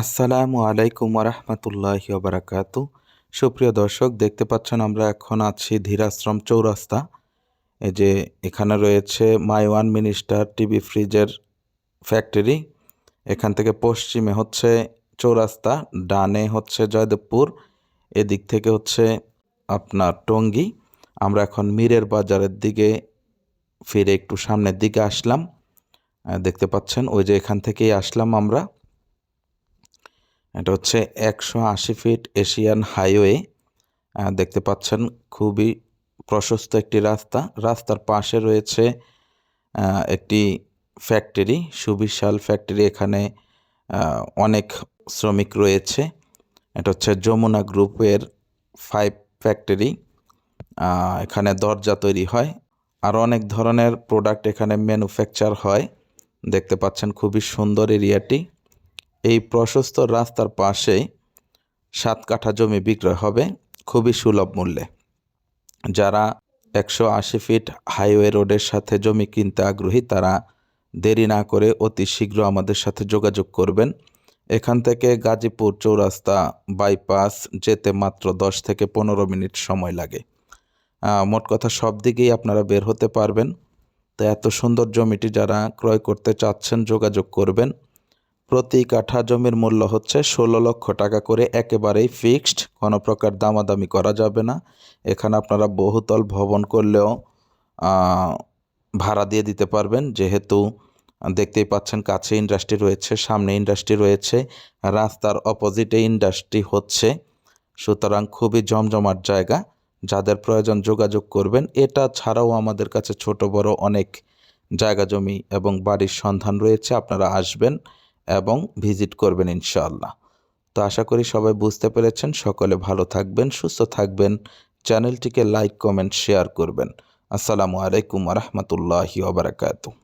আসসালামু আলাইকুম ওরহমতুল্লাহি ওবারাকাতু। সুপ্রিয় দর্শক, দেখতে পাচ্ছেন আমরা এখন আছি ধীরাশ্রম চৌরাস্তা। এই যে এখানে রয়েছে মাই ওয়ান মিনিস্টার টিভি ফ্রিজের ফ্যাক্টরি। এখান থেকে পশ্চিমে হচ্ছে চৌরাস্তা, ডানে হচ্ছে জয়দেবপুর, এদিক থেকে হচ্ছে আপনার টঙ্গী। আমরা এখন মীরের বাজারের দিকে ফিরে একটু সামনের দিকে আসলাম। দেখতে পাচ্ছেন ওই যে এখান থেকেই আসলাম আমরা। এটা হচ্ছে 180 ফিট এশিয়ান হাইওয়ে। দেখতে পাচ্ছেন খুবই প্রশস্ত একটি রাস্তা। রাস্তার পাশে রয়েছে একটি ফ্যাক্টরি, সুবিশাল ফ্যাক্টরি। এখানে অনেক শ্রমিক রয়েছে। এটা হচ্ছে যমুনা গ্রুপের 5 ফ্যাক্টরি। এখানে দরজা তৈরি হয়, আর অনেক ধরনের প্রোডাক্ট এখানে ম্যানুফ্যাকচার হয়। দেখতে পাচ্ছেন খুবই সুন্দর এরিয়াটি। এই প্রশস্ত রাস্তার পাশে 7 কাঠা জমি বিক্রয় হবে খুবই সুলভ মূল্যে। যারা 180 ফিট হাইওয়ে রোডের সাথে জমি কিনতে আগ্রহী তারা দেরি না করে অতি শীঘ্র আমাদের সাথে যোগাযোগ করবেন। এখান থেকে গাজীপুর চৌরাস্তা বাইপাস যেতে মাত্র 10 থেকে 15 মিনিট সময় লাগে। মোট কথা সব দিকেই আপনারা বের হতে পারবেন। তো এত সুন্দর জমিটি যারা ক্রয় করতে চাচ্ছেন যোগাযোগ করবেন। প্রতি কাঠা জমির মূল্য হচ্ছে 16 লক্ষ টাকা করে, একেবারেই ফিক্সড, কোনো প্রকার দামাদামি করা যাবে না। এখানে আপনারা বহুতল ভবন করলেও ভাড়া দিয়ে দিতে পারবেন, যেহেতু দেখতেই পাচ্ছেন কাছে ইন্ডাস্ট্রি রয়েছে, সামনে ইন্ডাস্ট্রি রয়েছে, রাস্তার অপোজিটে ইন্ডাস্ট্রি হচ্ছে। সুতরাং খুবই জমজমাট জায়গা। যাদের প্রয়োজন যোগাযোগ করবেন। এটা ছাড়াও আমাদের কাছে ছোট বড় অনেক জায়গা জমি এবং বাড়ির সন্ধান রয়েছে। আপনারা আসবেন এবং ভিজিট করবেন ইনশাআল্লাহ। তো আশা করি সবাই বুঝতে পেরেছেন। সকলে ভালো থাকবেন, সুস্থ থাকবেন। চ্যানেলটিকে লাইক, কমেন্ট, শেয়ার করবেন। আসসালামু আলাইকুম ওয়া রাহমাতুল্লাহি ওয়া বারাকাতুহু।